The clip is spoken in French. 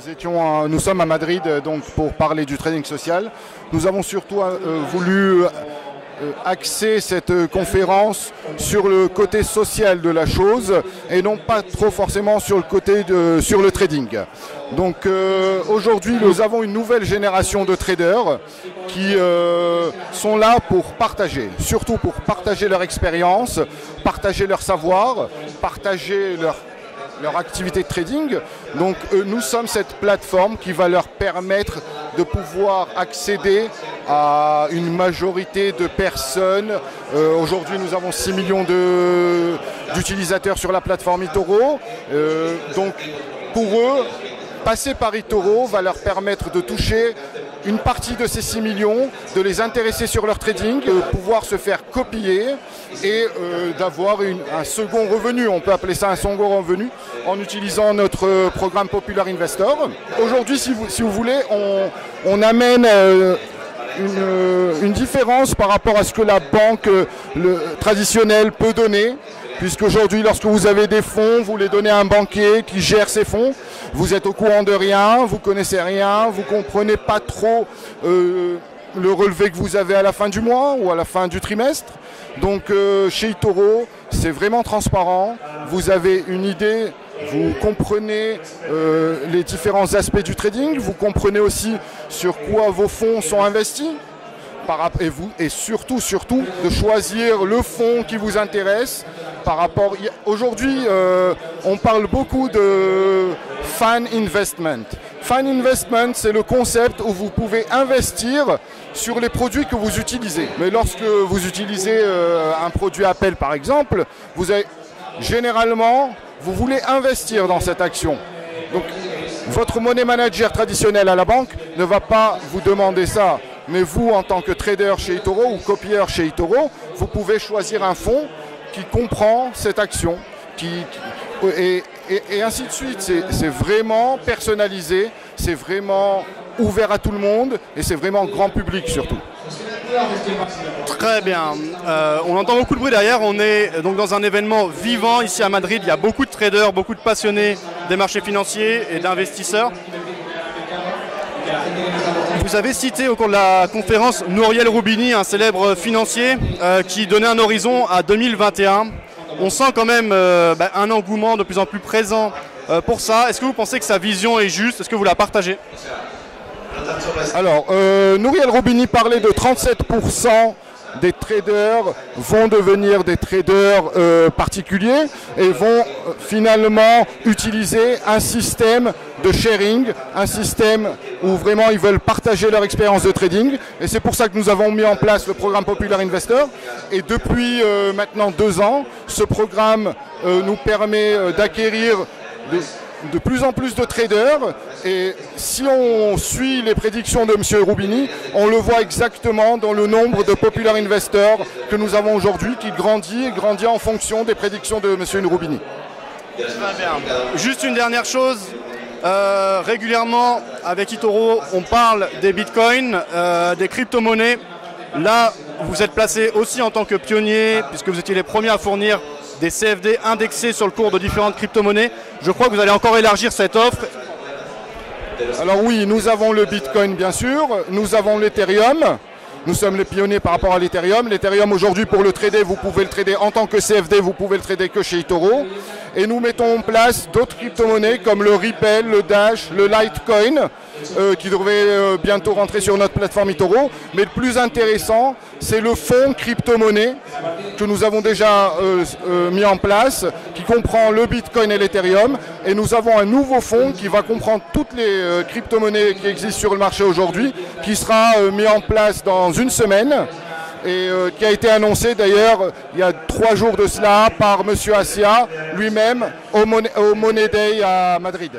Effectivement, nous sommes à Madrid donc, pour parler du trading social. Nous avons surtout voulu axer cette conférence sur le côté social de la chose et non pas trop forcément sur le côté sur le trading. Donc aujourd'hui, nous avons une nouvelle génération de traders qui sont là pour partager, surtout pour partager leur expérience, partager leur savoir, partager leur activité de trading. Donc nous sommes cette plateforme qui va leur permettre de pouvoir accéder à une majorité de personnes. Aujourd'hui nous avons 6 millions d'utilisateurs sur la plateforme eToro. Donc pour eux, passer par eToro va leur permettre de toucher une partie de ces 6 millions, de les intéresser sur leur trading, de pouvoir se faire copier et d'avoir un second revenu. On peut appeler ça un second revenu en utilisant notre programme Popular Investor. Aujourd'hui, si vous voulez, on amène une différence par rapport à ce que la banque traditionnelle peut donner. Puisqu'aujourd'hui, lorsque vous avez des fonds, vous les donnez à un banquier qui gère ces fonds. Vous êtes au courant de rien, vous connaissez rien, vous ne comprenez pas trop le relevé que vous avez à la fin du mois ou à la fin du trimestre. Donc chez eToro, c'est vraiment transparent. Vous avez une idée, vous comprenez les différents aspects du trading, vous comprenez aussi sur quoi vos fonds sont investis. Et surtout de choisir le fonds qui vous intéresse par rapport. Aujourd'hui, on parle beaucoup de fan investment. Fan investment, c'est le concept où vous pouvez investir sur les produits que vous utilisez. Mais lorsque vous utilisez un produit Apple, par exemple, généralement, vous voulez investir dans cette action. Donc, votre money manager traditionnel à la banque ne va pas vous demander ça. Mais vous, en tant que trader chez eToro ou copieur chez eToro, vous pouvez choisir un fonds qui comprend cette action. Et ainsi de suite. C'est vraiment personnalisé, c'est vraiment ouvert à tout le monde et c'est vraiment grand public surtout. Très bien. On entend beaucoup de bruit derrière. On est donc dans un événement vivant ici à Madrid. Il y a beaucoup de traders, beaucoup de passionnés des marchés financiers et d'investisseurs. Vous avez cité au cours de la conférence Nouriel Roubini, un célèbre financier qui donnait un horizon à 2021. On sent quand même un engouement de plus en plus présent pour ça. Est-ce que vous pensez que sa vision est juste? Est-ce que vous la partagez? Alors, Nouriel Roubini parlait de 37% des traders vont devenir des traders particuliers et vont finalement utiliser un système de sharing, un système où vraiment ils veulent partager leur expérience de trading. Et c'est pour ça que nous avons mis en place le programme Popular Investor. Et depuis maintenant 2 ans, ce programme nous permet d'acquérir de plus en plus de traders. Et si on suit les prédictions de M. Roubini, on le voit exactement dans le nombre de Popular Investors que nous avons aujourd'hui qui grandit et grandit en fonction des prédictions de M. Roubini. Très bien. Juste une dernière chose. Régulièrement avec eToro, on parle des bitcoins, des crypto-monnaies. Là, vous êtes placé aussi en tant que pionnier, puisque vous étiez les premiers à fournir des CFD indexés sur le cours de différentes crypto-monnaies. Je crois que vous allez encore élargir cette offre. Alors oui, nous avons le Bitcoin bien sûr, nous avons l'Ethereum. Nous sommes les pionniers par rapport à l'Ethereum. L'Ethereum aujourd'hui pour le trader, vous pouvez le trader en tant que CFD, vous pouvez le trader que chez eToro. Et nous mettons en place d'autres crypto-monnaies comme le Ripple, le Dash, le Litecoin qui devraient bientôt rentrer sur notre plateforme eToro. Mais le plus intéressant, c'est le fonds crypto-monnaie que nous avons déjà mis en place, qui comprend le Bitcoin et l'Ethereum. Et nous avons un nouveau fonds qui va comprendre toutes les crypto-monnaies qui existent sur le marché aujourd'hui, qui sera mis en place dans une semaine et qui a été annoncé d'ailleurs il y a 3 jours de cela par M. Assia lui-même au Money Day à Madrid.